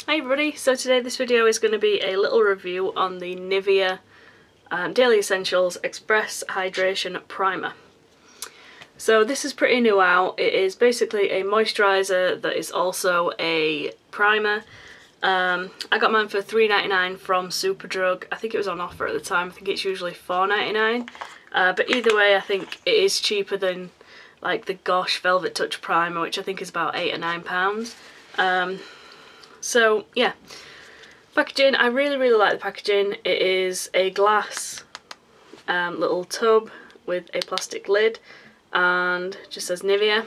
Hi everybody, so today this video is going to be a little review on the Nivea Daily Essentials Express Hydration Primer. So this is pretty new out. It is basically a moisturiser that is also a primer. I got mine for $3.99 from Superdrug. I think it was on offer at the time. I think it's usually $4.99. But either way, I think it is cheaper than like the Gosh Velvet Touch Primer, which I think is about £8 or £9. So yeah, packaging, I really like the packaging. It is a glass little tub with a plastic lid and it just says Nivea.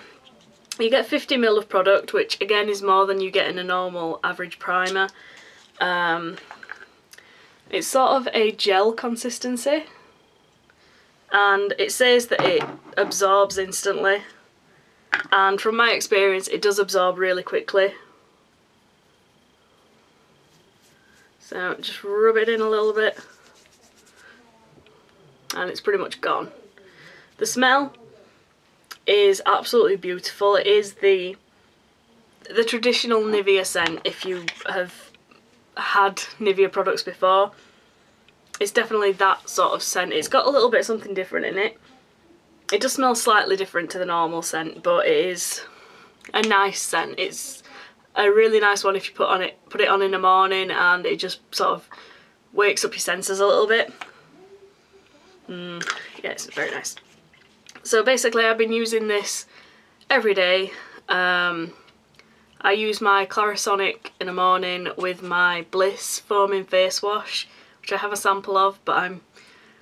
You get 50ml of product, which again is more than you get in a normal average primer. It's sort of a gel consistency and it says that it absorbs instantly, and from my experience it does absorb really quickly. So just rub it in a little bit and it's pretty much gone. The smell is absolutely beautiful. It is the traditional Nivea scent if you have had Nivea products before. It's definitely that sort of scent. It's got a little bit something different in it. It does smell slightly different to the normal scent, but it is a nice scent. It's a really nice one if you put it on in the morning and it just sort of wakes up your senses a little bit. Yeah, it's very nice. So basically I've been using this every day. I use my Clarisonic in the morning with my Bliss foaming face wash, which I have a sample of, but I'm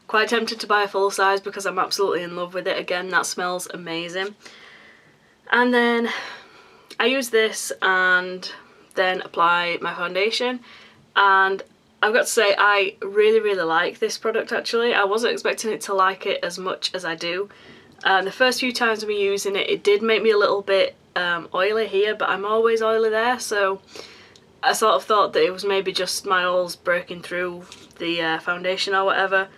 quite tempted to buy a full size because I'm absolutely in love with it. Again, that smells amazing. And then I use this and then apply my foundation, and I've got to say I really like this product actually. I wasn't expecting it to like it as much as I do. The first few times I've been using it, it did make me a little bit oily here, but I'm always oily there, so I sort of thought that it was maybe just my oils breaking through the foundation or whatever.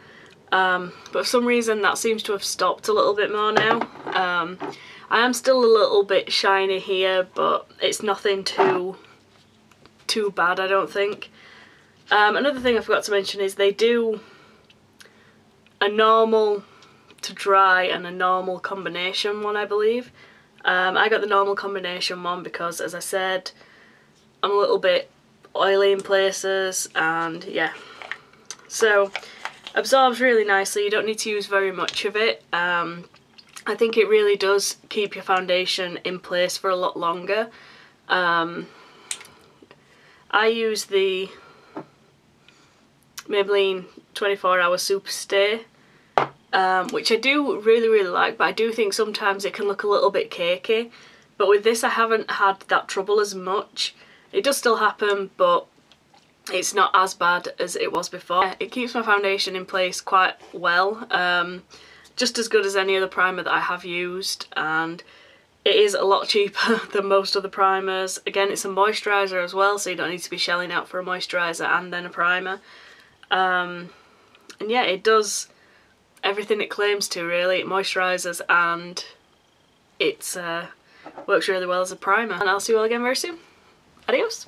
But for some reason that seems to have stopped a little bit more now. I am still a little bit shiny here, but it's nothing too bad, I don't think. Another thing I forgot to mention is they do a normal to dry and a normal combination one, I believe. I got the normal combination one because, as I said, I'm a little bit oily in places, and yeah. So absorbs really nicely. You don't need to use very much of it. I think it really does keep your foundation in place for a lot longer. I use the Maybelline 24 Hour Super Stay, which I do really like, but I do think sometimes it can look a little bit cakey. But with this I haven't had that trouble as much. It does still happen, but it's not as bad as it was before. It keeps my foundation in place quite well. Just as good as any other primer that I have used, and it is a lot cheaper than most of the primers. Again, it's a moisturiser as well, so you don't need to be shelling out for a moisturiser and then a primer. And yeah, it does everything it claims to, really. It moisturises and it works really well as a primer. And I'll see you all again very soon. Adios!